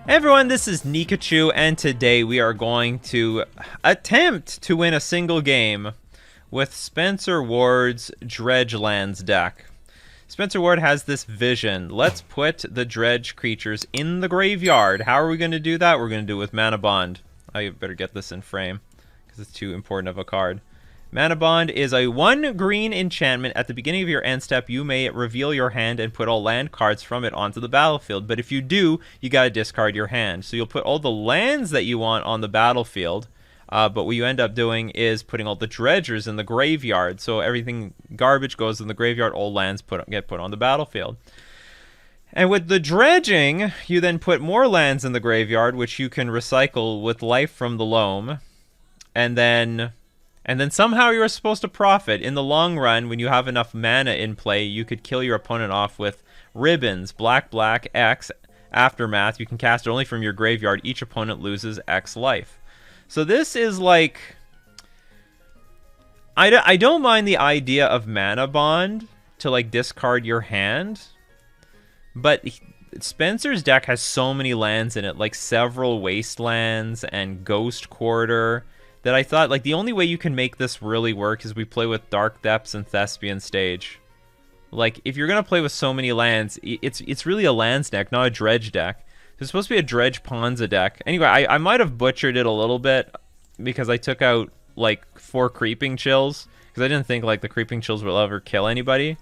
Hey everyone, this is Nikachu, and today we are going to attempt to win a single game with Spencer Ward's Dredge Lands deck. Spencer Ward has this vision. Let's put the Dredge creatures in the graveyard. How are we going to do that? We're going to do it with Mana Bond. I better get this in frame, because it's too important of a card. Mana Bond is a 1 green enchantment. At the beginning of your end step, you may reveal your hand and put all land cards from it onto the battlefield. But if you do, you gotta discard your hand. So you'll put all the lands that you want on the battlefield. But what you end up doing is putting all the dredgers in the graveyard. So everything garbage goes in the graveyard, all lands get put on the battlefield. And with the dredging, you then put more lands in the graveyard, which you can recycle with life from the loam. And then somehow you're supposed to profit. In the long run, when you have enough mana in play, you could kill your opponent off with ribbons, black, X, aftermath. You can cast it only from your graveyard. Each opponent loses X life. So this is like... I don't mind the idea of Mana Bond to like discard your hand. But Spencer's deck has so many lands in it, like several Wastelands and Ghost Quarter, that I thought, like, the only way you can make this really work is we play with Dark Depths and Thespian Stage. Like, if you're going to play with so many lands, it's really a lands deck, not a dredge deck. It's supposed to be a dredge Ponza deck. Anyway, I might have butchered it a little bit because I took out, like, 4 Creeping Chills, because I didn't think, like, the Creeping Chills will ever kill anybody.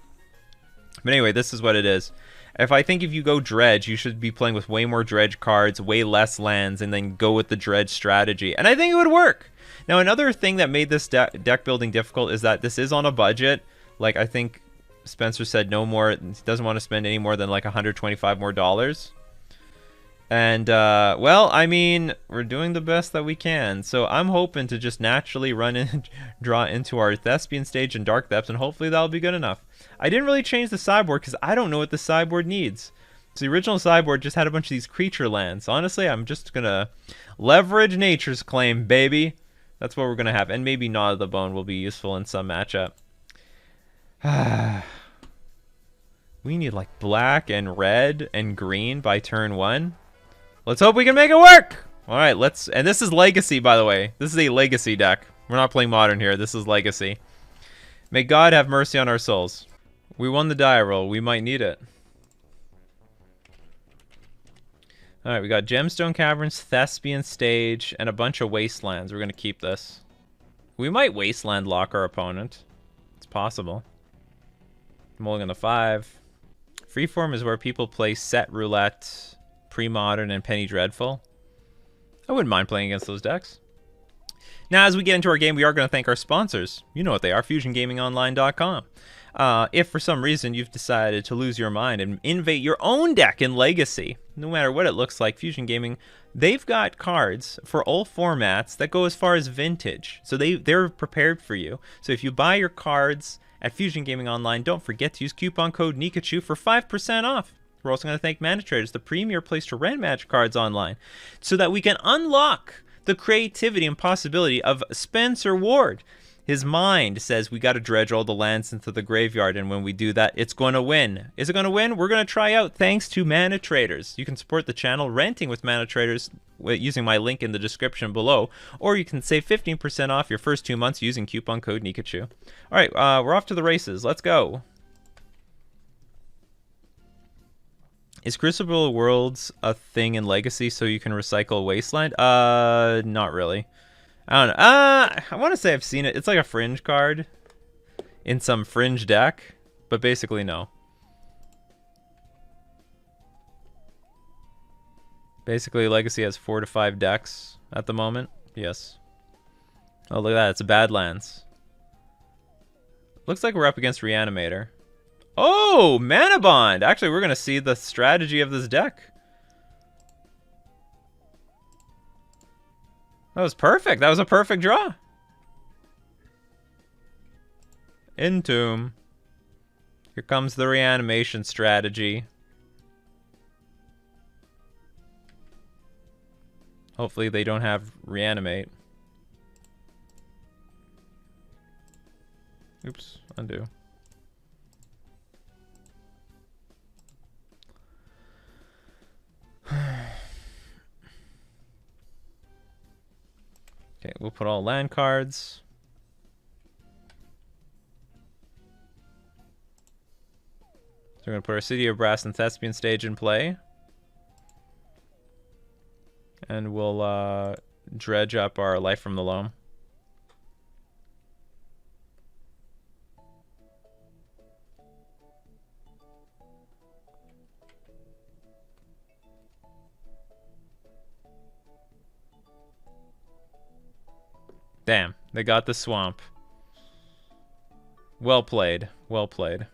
But anyway, this is what it is. I think if you go dredge, you should be playing with way more dredge cards, way less lands, and then go with the dredge strategy. And I think it would work. Now, another thing that made this deck building difficult is that this is on a budget. Like, I think Spencer said no more. He doesn't want to spend any more than like $125 more. And, well, I mean, we're doing the best that we can. So I'm hoping to just naturally run in, draw into our Thespian Stage and Dark Depths, and hopefully that'll be good enough. I didn't really change the sideboard because I don't know what the sideboard needs. So the original sideboard just had a bunch of these creature lands. Honestly, I'm just going to leverage Nature's Claim, baby. That's what we're going to have. And maybe Gnaw of the Bone will be useful in some matchup. We need like black and red and green by turn 1. Let's hope we can make it work! Alright, let's... And this is Legacy, by the way. This is a Legacy deck. We're not playing Modern here. This is Legacy. May God have mercy on our souls. We won the die roll. We might need it. Alright, we got Gemstone Caverns, Thespian Stage, and a bunch of Wastelands. We're going to keep this. We might Wasteland lock our opponent. It's possible. Mulligan the 5. Freeform is where people play Set Roulette, Pre-Modern, and Penny Dreadful. I wouldn't mind playing against those decks. Now, as we get into our game, we are going to thank our sponsors. You know what they are, FusionGamingOnline.com. If for some reason you've decided to lose your mind and innovate your own deck in Legacy, no matter what it looks like, Fusion Gaming, they've got cards for all formats that go as far as Vintage. So they're prepared for you. So if you buy your cards at Fusion Gaming Online, don't forget to use coupon code Nikachu for 5% off. We're also going to thank Mana Traders, the premier place to rent Magic cards online, so that we can unlock the creativity and possibility of Spencer Ward. His mind says we got to dredge all the lands into the graveyard, and when we do that, it's going to win. Is it going to win? We're going to try out thanks to Mana Traders. You can support the channel renting with Mana Traders using my link in the description below, or you can save 15% off your first 2 months using coupon code Nikachu. All right, we're off to the races. Let's go. Is Crucible Worlds a thing in Legacy so you can recycle Wasteland? Not really. I don't know. I want to say I've seen it. It's like a fringe card in some fringe deck, but basically no. Basically, Legacy has 4 to 5 decks at the moment. Yes. Oh, look at that. It's a Badlands. Looks like we're up against Reanimator. Oh, Mana Bond! Actually, we're going to see the strategy of this deck. That was perfect. That was a perfect draw. Entomb. Here comes the reanimation strategy. Hopefully they don't have reanimate. Oops, undo. Okay, we'll put all land cards. So we're going to put our City of Brass and Thespian stage in play. And we'll dredge up our Life from the Loam. Damn, they got the swamp. Well played. Well played.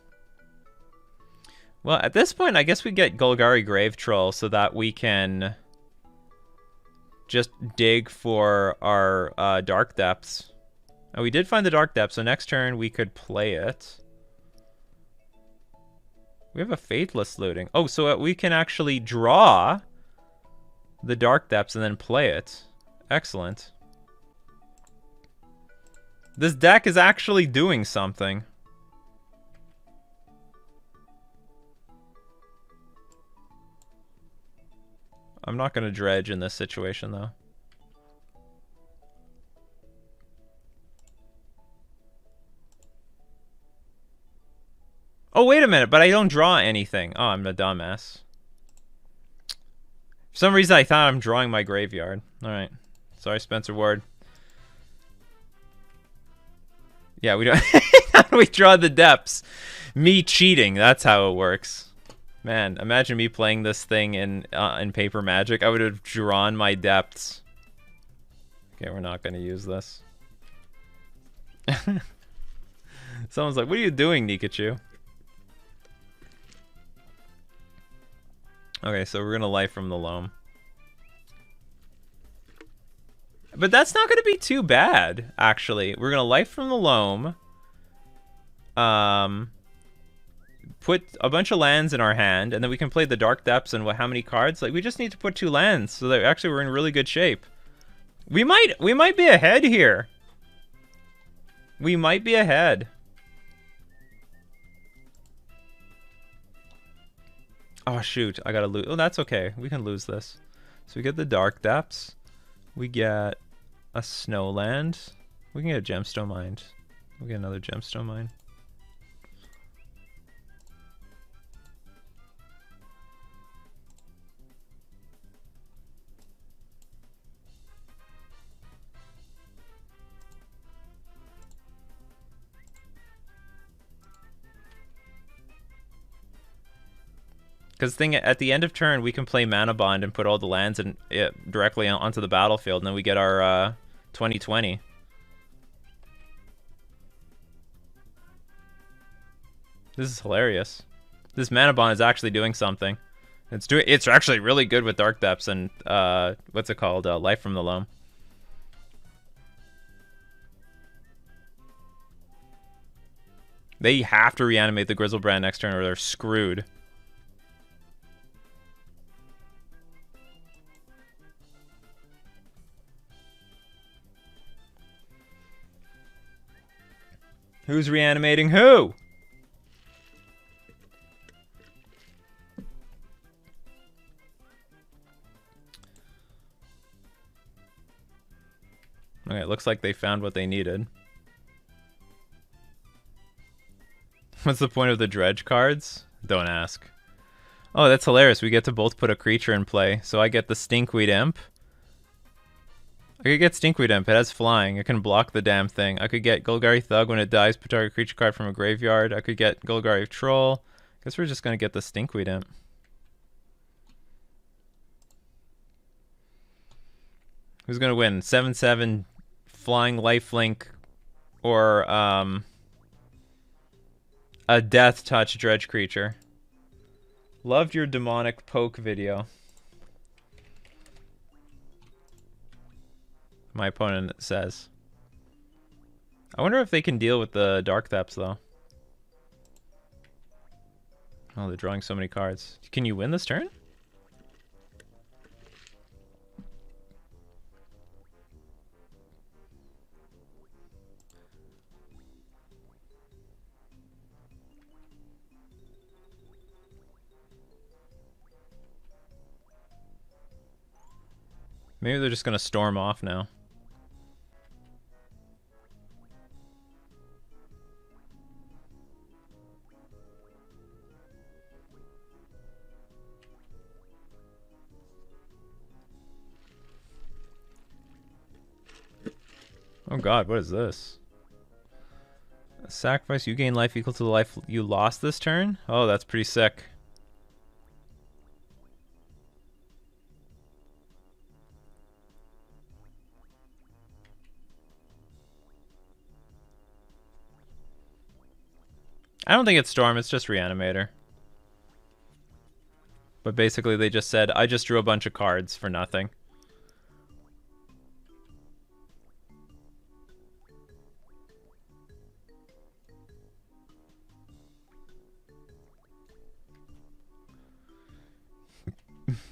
Well, at this point, I guess we get Golgari Grave Troll so that we can just dig for our Dark Depths. Oh, we did find the Dark Depths, so next turn we could play it. We have a Faithless Looting. Oh, so we can actually draw the Dark Depths and then play it. Excellent. This deck is actually doing something. I'm not going to dredge in this situation, though. Oh, wait a minute, but I don't draw anything. Oh, I'm a dumbass. For some reason, I thought I'm drawing my graveyard. All right. Sorry, Spencer Ward. Yeah, we don't. How do we draw the depths? Me cheating. That's how it works. Man, imagine me playing this thing in Paper Magic. I would have drawn my depths. Okay, we're not going to use this. Someone's like, what are you doing, Nikachu? Okay, so we're going to Life from the Loam. But that's not going to be too bad, actually. We're going to Life from the Loam. Put a bunch of lands in our hand, and then we can play the Dark Depths and how many cards? Like, we just need to put 2 lands, so that actually we're in really good shape. We might be ahead here. We might be ahead. Oh, shoot. I gotta lose. Oh, that's okay. We can lose this. So we get the Dark Depths. We get a Snowland. We can get a Gemstone Mine. We get another Gemstone Mine. Because at the end of turn, we can play Mana Bond and put all the lands directly onto the battlefield, and then we get our 2020. This is hilarious. This Mana Bond is actually doing something. It's actually really good with Dark Depths and what's it called? Life from the Loam. They have to reanimate the Grizzlebrand next turn or they're screwed. Who's reanimating who? Okay, it looks like they found what they needed. What's the point of the Dredge cards? Don't ask. Oh, that's hilarious. We get to both put a creature in play. So I get the Stinkweed Imp. I could get Stinkweed Imp. It has flying. It can block the damn thing. I could get Golgari Thug. When it dies, put target creature card from a graveyard. I could get Golgari Troll. Guess we're just going to get the Stinkweed Imp. Who's going to win? 7/7 flying lifelink or a death touch dredge creature. Loved your demonic poke video. My opponent says. I wonder if they can deal with the Dark Depths, though. Oh, they're drawing so many cards. Can you win this turn? Maybe they're just going to storm off now. Oh god, what is this? Sacrifice, you gain life equal to the life you lost this turn? Oh, that's pretty sick. I don't think it's Storm, it's just Reanimator. But basically they just said, I just drew a bunch of cards for nothing.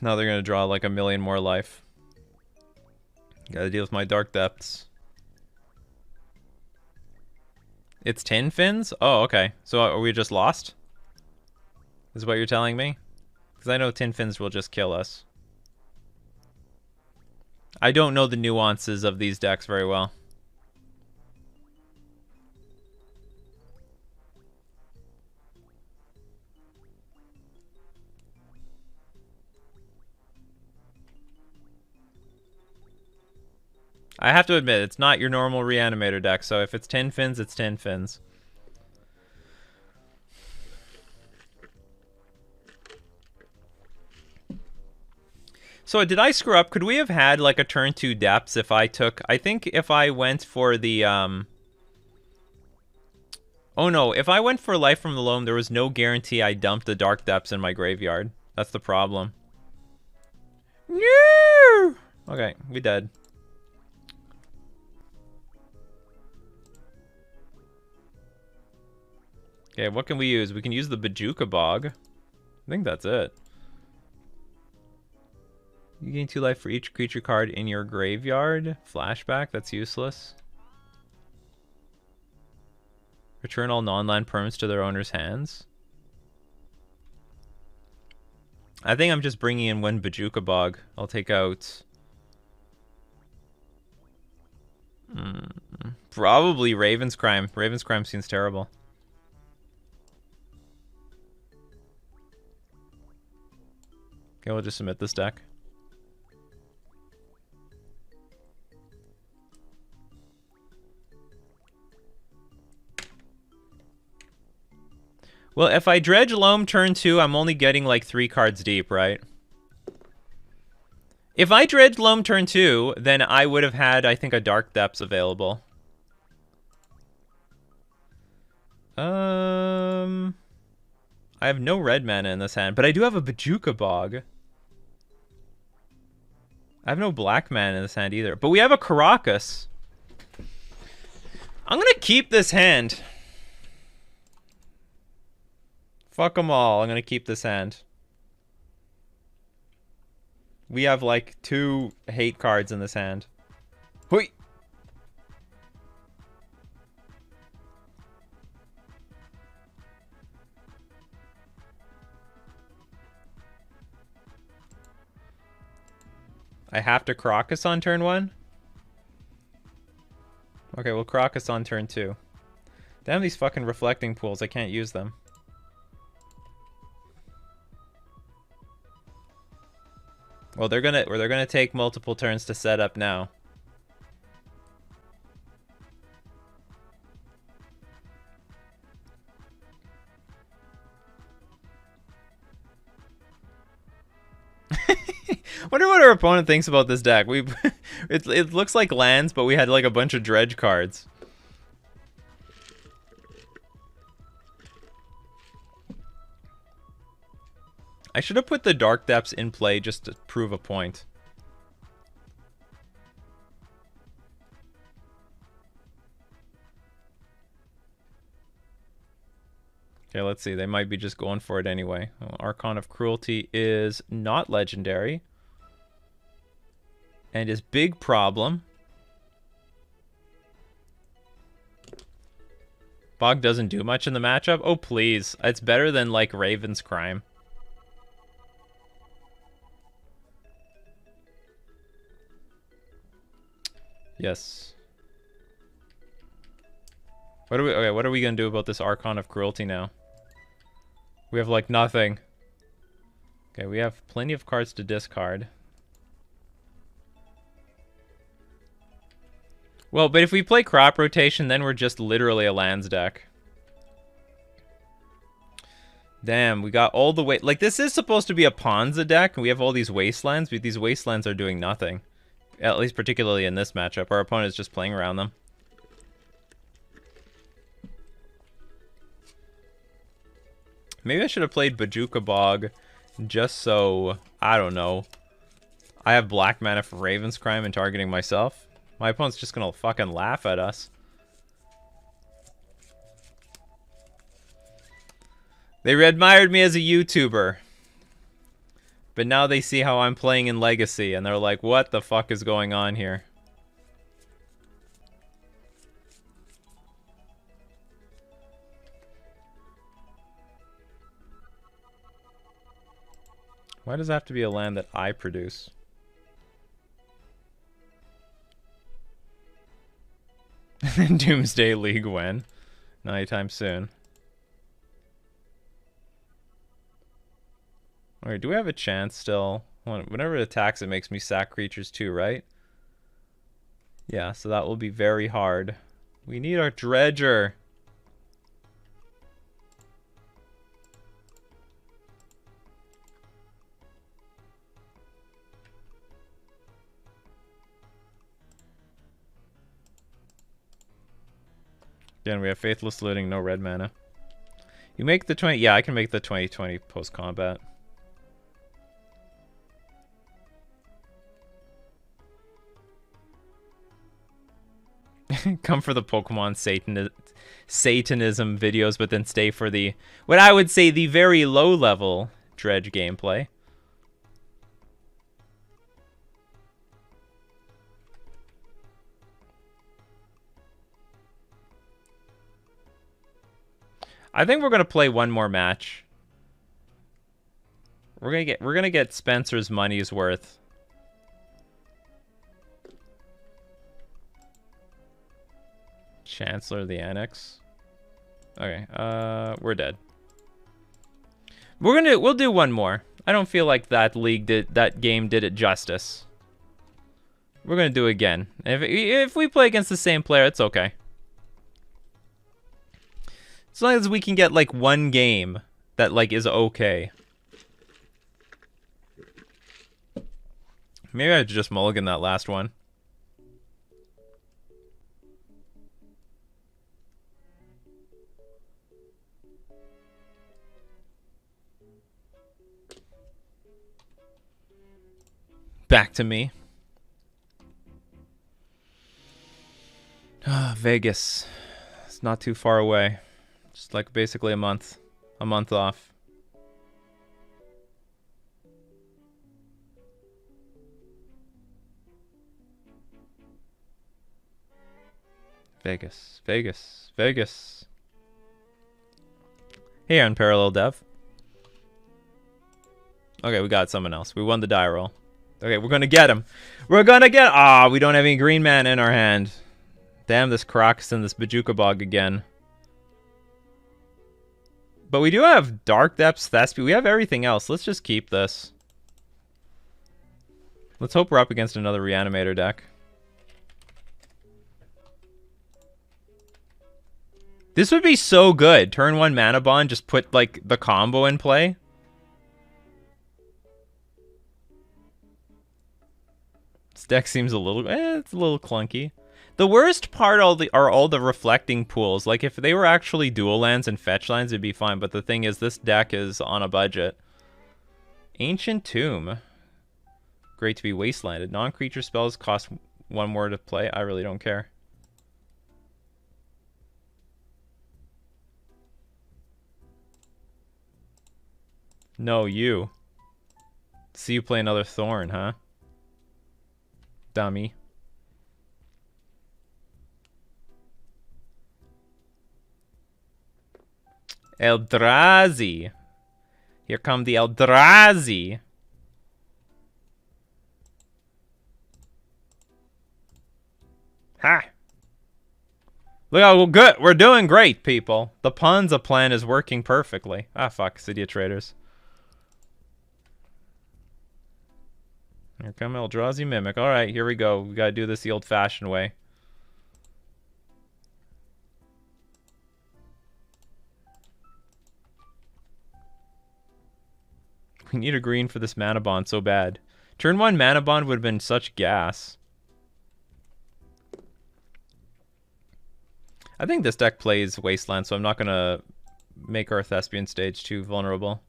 Now they're gonna draw like a million more life. Gotta deal with my Dark Depths. It's Tin Fins? Oh, okay. So are we just lost? Is what you're telling me? Because I know Tin Fins will just kill us. I don't know the nuances of these decks very well. I have to admit, it's not your normal Reanimator deck, so if it's Tin Fins, it's Tin Fins. So did I screw up? Could we have had like a turn 2 depths if I took... I think if I went for the... Oh no, if I went for Life from the Loam, there was no guarantee I dumped the Dark Depths in my graveyard. That's the problem. No! Okay, we dead. Okay, what can we use? We can use the Bajuka Bog. I think that's it. You gain 2 life for each creature card in your graveyard. Flashback, that's useless. Return all non-land permanents to their owner's hands. I think I'm just bringing in one Bajuka Bog. I'll take out... probably Raven's Crime. Raven's Crime seems terrible. Okay, we'll just submit this deck. Well, if I Dredge Loam turn 2, I'm only getting like 3 cards deep, right? If I Dredge Loam turn 2, then I would have had, I think, a Dark Depths available. I have no red mana in this hand, but I do have a Bajuka Bog. I have no black mana in this hand either, but we have a Caracas. I'm gonna keep this hand. Fuck them all. I'm gonna keep this hand. We have like 2 hate cards in this hand. Hui! I have to Crocus on turn 1? Okay, we'll Crocus on turn 2. Damn these fucking reflecting pools, I can't use them. Well, they're gonna take multiple turns to set up now. Wonder what our opponent thinks about this deck. It looks like lands, but we had like a bunch of Dredge cards. I should have put the Dark Depths in play just to prove a point. Okay, let's see. They might be just going for it anyway. Well, Archon of Cruelty is not legendary. And his big problem... Bog doesn't do much in the matchup? Oh, please. It's better than, like, Raven's Crime. Yes. What are we gonna do about this Archon of Cruelty now? We have like nothing. Okay, we have plenty of cards to discard. Well, but if we play crop rotation, then we're just literally a lands deck. Damn, we got all the way... Like, this is supposed to be a Ponza deck, and we have all these wastelands, but these wastelands are doing nothing. At least particularly in this matchup. Our opponent is just playing around them. Maybe I should have played Bajuka Bog just so, I don't know, I have black mana for Raven's Crime and targeting myself. My opponent's just gonna fucking laugh at us. They admired me as a YouTuber. But now they see how I'm playing in Legacy, and they're like, what the fuck is going on here? Why does it have to be a land that I produce? Doomsday League win. Not anytime soon. Alright, do we have a chance still? Whenever it attacks, it makes me sack creatures too, right? Yeah, so that will be very hard. We need our Dredger. Again, we have Faithless Looting, no red mana. You make the 20... Yeah, I can make the 2020 post-combat. Come for the Pokemon Satanism videos, but then stay for the... what I would say the very low-level Dredge gameplay. I think we're gonna play one more match. We're gonna get Spencer's money's worth. Chancellor of the Annex. Okay, we're dead. We'll do one more. I don't feel like that game did it justice. We're gonna do it again. If we play against the same player, it's okay. As long as we can get like one game that like is okay. Maybe I should just mulligan that last one. Back to me. Vegas. It's not too far away. Just like basically a month off. Vegas, Vegas, Vegas. Hey, Unparalleled Dev. Okay, we got someone else. We won the die roll. Okay, we're gonna get him. We're gonna get... Ah, we don't have any green mana in our hand. Damn this Crocus and this Bajuka Bog again. But we do have Dark Depths, Thespy. We have everything else. Let's just keep this. Let's hope we're up against another Reanimator deck. This would be so good. Turn 1 Mana Bond, just put like the combo in play. This deck seems a little... it's a little clunky. The worst part are all the reflecting pools. Like, if they were actually dual lands and fetch lands, it'd be fine. But the thing is, this deck is on a budget. Ancient Tomb. Great to be wastelanded. Non-creature spells cost 1 more to play. I really don't care. No, you. See you play another Thorn, huh? Dummy. Eldrazi. Here come the Eldrazi. Ha! Look how good. We're doing great, people. The Ponza plan is working perfectly. Ah, fuck. City of Traders. Here come Eldrazi Mimic. Alright, here we go. We gotta do this the old-fashioned way. We need a green for this mana bond so bad. Turn 1 mana bond would have been such gas. I think this deck plays Wasteland, so I'm not going to make our Thespian stage too vulnerable.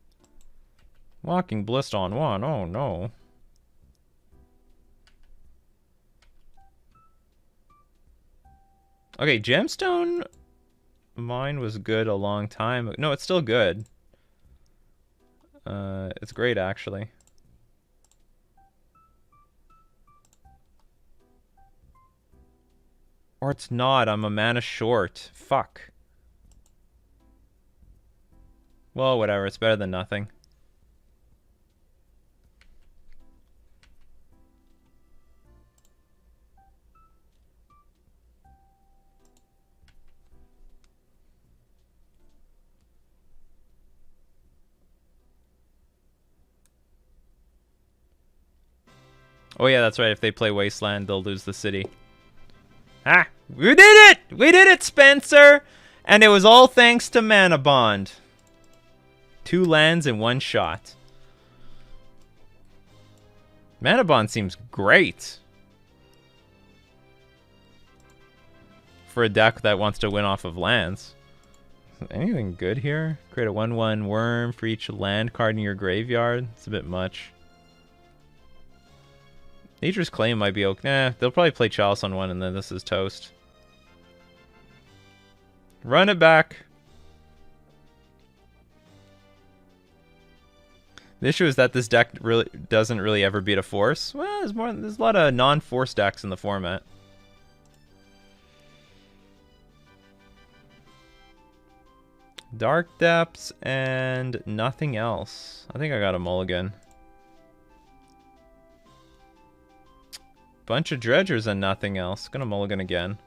Walking Bliss on 1. Oh, no. Okay, Gemstone Mine was good a long time. No, it's still good. It's great, actually. Or it's not. I'm a mana short. Fuck. Well, whatever. It's better than nothing. Oh yeah, that's right. If they play Wasteland, they'll lose the city. Ah! We did it! We did it, Spencer! And it was all thanks to Mana Bond. 2 lands in 1 shot. Mana Bond seems great. For a deck that wants to win off of lands. Anything good here? Create a 1/1 worm for each land card in your graveyard. It's a bit much. Nature's Claim might be okay. Nah, they'll probably play Chalice on 1 and then this is toast. Run it back. The issue is that this deck really doesn't really ever beat a force. Well, there's a lot of non-force decks in the format. Dark Depths and nothing else. I think I got a mulligan. Bunch of dredgers and nothing else. Gonna mulligan again.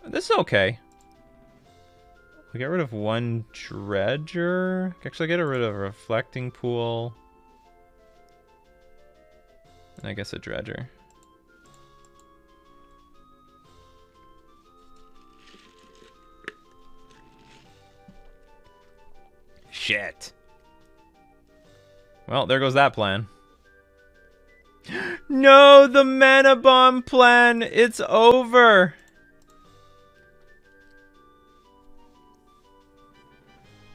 This is okay. We get rid of 1 dredger. Actually, get rid of a reflecting pool. And I guess a dredger. Shit. Well, there goes that plan. No, the mana bomb plan. It's over.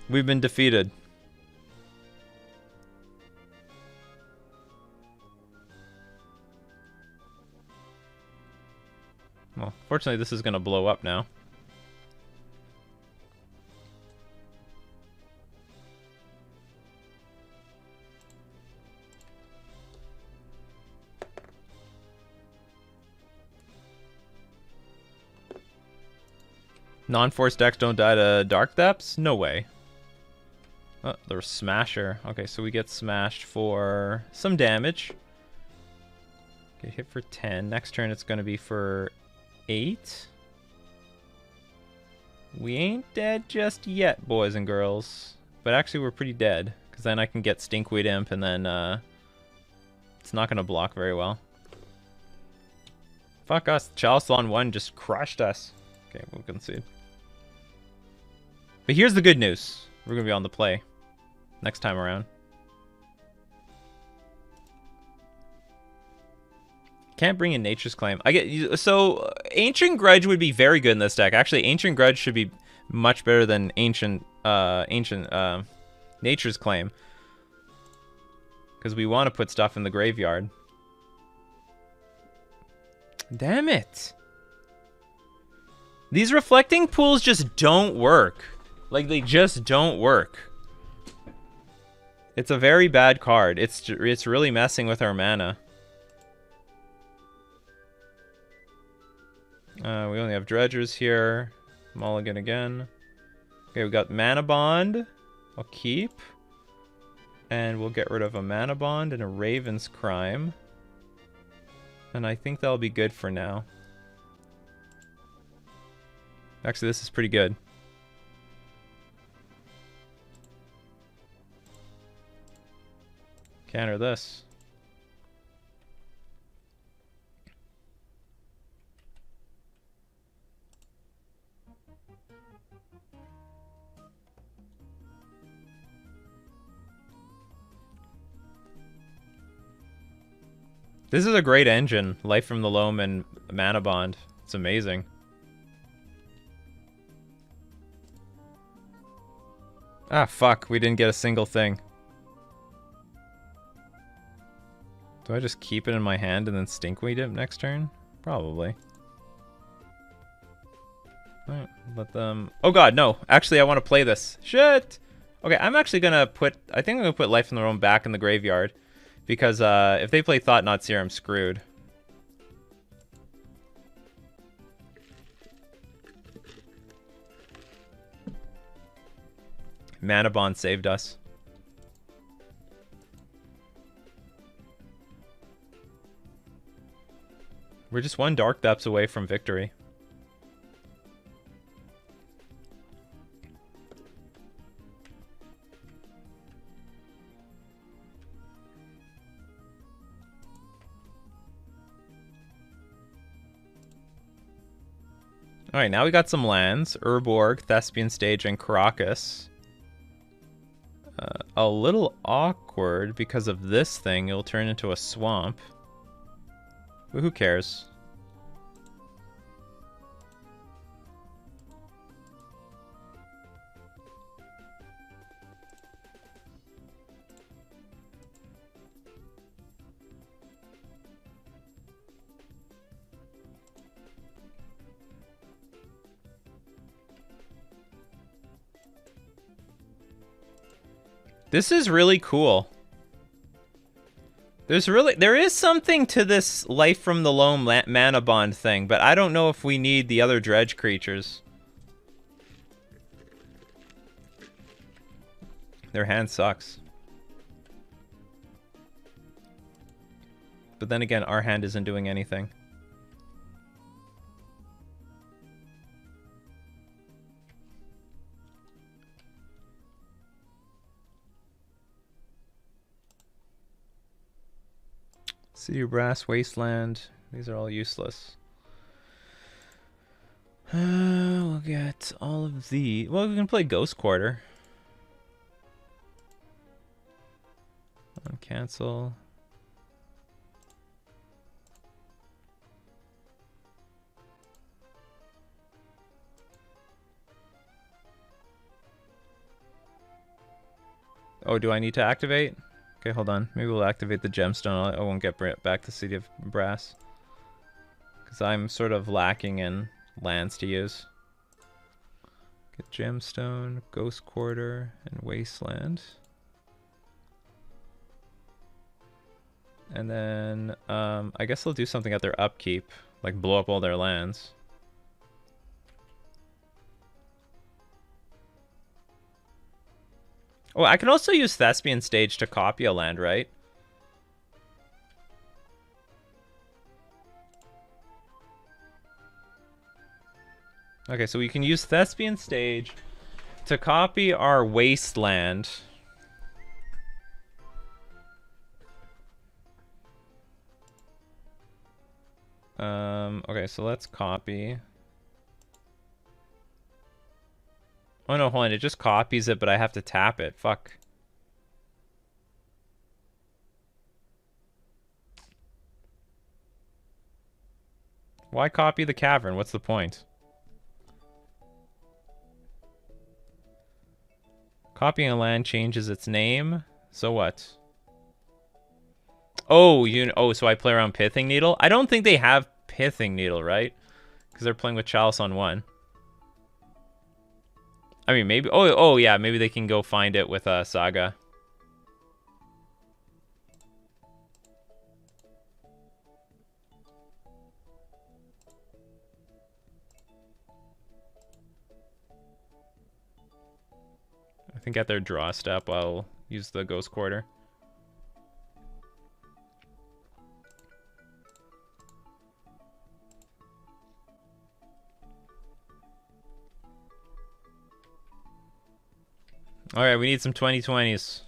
We've been defeated. Well, fortunately, this is going to blow up now. Non-force decks don't die to Dark Depths? No way. Oh, there's Smasher. Okay, so we get smashed for some damage. Get hit for 10. Next turn it's going to be for 8. We ain't dead just yet, boys and girls. But actually we're pretty dead. Because then I can get Stinkweed Imp and then it's not going to block very well. Fuck us. Chalice on 1 just crushed us. Okay, we'll concede. But here's the good news. We're going to be on the play next time around. Can't bring in Nature's Claim. So Ancient Grudge would be very good in this deck. Actually, Ancient Grudge should be much better than Nature's Claim. Because we want to put stuff in the graveyard. Damn it. These reflecting pools just don't work. Like, they just don't work. It's a very bad card. It's really messing with our mana. We only have dredgers here. Mulligan again. Okay, we got Mana Bond. I'll keep. And we'll get rid of a Mana Bond and a Raven's Crime. And I think that'll be good for now. Actually, this is pretty good. Counter this. This is a great engine. Life from the Loam and Mana Bond. It's amazing. Ah, fuck. We didn't get a single thing. Do I just keep it in my hand and then Stinkweed it next turn? Probably. Alright, let them... Oh god, no. Actually, I want to play this. Shit! Okay, I'm actually gonna put... I think I'm gonna put Life in the Loam back in the graveyard. Because if they play Thought Not Seer, I'm screwed. Mana Bond saved us. We're just one Dark Depths away from victory. Alright, now we got some lands. Urborg, Thespian Stage, and Caracas. A little awkward because of this thing. It'll turn into a swamp. But who cares? This is really cool. There is something to this Life from the Loam Mana Bond thing, but I don't know if we need the other Dredge creatures. Their hand sucks. But then again, our hand isn't doing anything. City Brass, Wasteland. These are all useless. We'll get all of the... Well, we can play Ghost Quarter. Cancel. Oh, do I need to activate? Okay, hold on. Maybe we'll activate the gemstone. I won't get back the City of Brass. Because I'm sort of lacking in lands to use. Get gemstone, Ghost Quarter, and Wasteland. And then, I guess they'll do something at their upkeep. Like blow up all their lands. Oh, I can also use Thespian Stage to copy a land, right? Okay, so we can use Thespian Stage to copy our Wasteland. Okay, so let's copy. Oh no, hold on, it just copies it, but I have to tap it. Fuck. Why copy the cavern? What's the point? Copying a land changes its name. So what? Oh, so I play around Pithing Needle? I don't think they have Pithing Needle, right? Because they're playing with Chalice on 1. I mean, maybe... Oh, yeah, maybe they can go find it with Saga. I think at their draw step, I'll use the Ghost Quarter. Alright, we need some 2020s.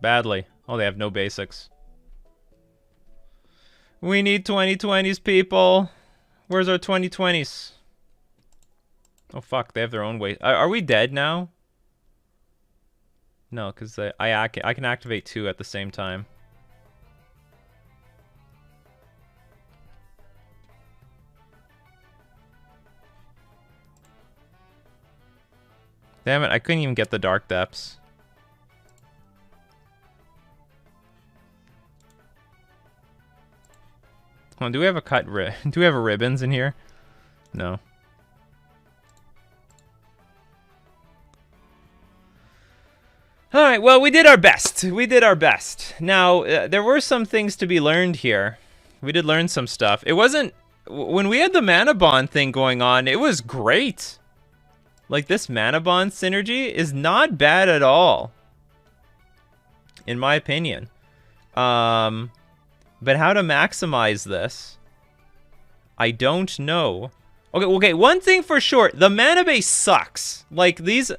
Badly. Oh, they have no basics. We need 2020s, people. Where's our 2020s? Oh, fuck. They have their own way. Are we dead now? No, because I can activate 2 at the same time. Damn it, I couldn't even get the Dark Depths. Hold on, do we have a do we have a ribbons in here? No. Alright, well, we did our best. We did our best. Now, there were some things to be learned here. We did learn some stuff. It wasn't... When we had the mana bond thing going on, it was great. Like, this mana bond synergy is not bad at all. In my opinion. But how to maximize this, I don't know. Okay, one thing for sure, the mana base sucks. Like, these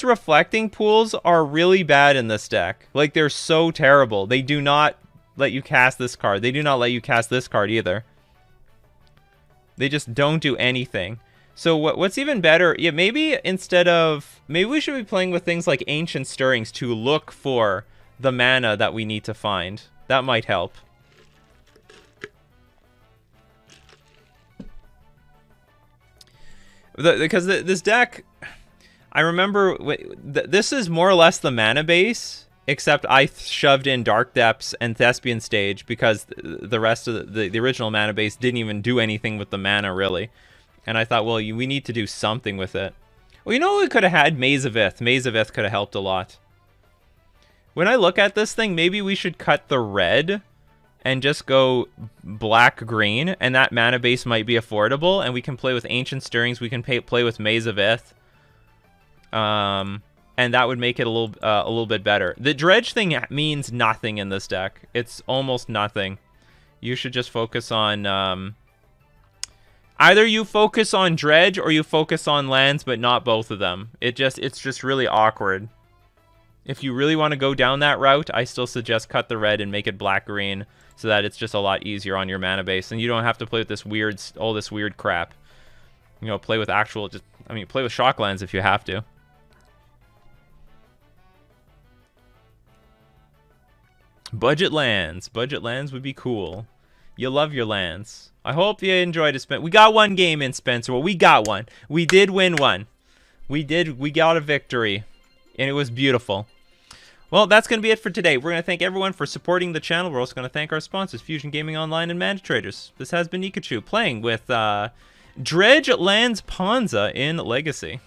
reflecting pools are really bad in this deck. Like, they're so terrible. They do not let you cast this card. They do not let you cast this card either. They just don't do anything. So what's even better, yeah, maybe we should be playing with things like Ancient Stirrings to look for the mana that we need to find. That might help. Because this deck, I remember, this is more or less the mana base, except I shoved in Dark Depths and Thespian Stage because the rest of the original mana base didn't even do anything with the mana, really. And I thought, well, we need to do something with it. Well, you know, we could have had Maze of Ith. Maze of Ith could have helped a lot. When I look at this thing, maybe we should cut the red and just go black-green, and that mana base might be affordable, and we can play with Ancient Stirrings, we can play with Maze of Ith, and that would make it a little bit better. The Dredge thing means nothing in this deck. It's almost nothing. You should just focus on... either you focus on Dredge, or you focus on lands, but not both of them. It's just really awkward. If you really want to go down that route, I still suggest cut the red and make it black-green, so that it's just a lot easier on your mana base, and you don't have to play with this all this weird crap. You know, play with play with Shocklands if you have to. Budget lands would be cool. You love your lands. I hope you enjoyed it, we got one game in, Spencer. Well, we got one. We did win one. We got a victory, and it was beautiful. Well, that's going to be it for today. We're going to thank everyone for supporting the channel. We're also going to thank our sponsors, Fusion Gaming Online and Mana Traders. This has been Nikachu playing with Dredge lands Ponza in Legacy.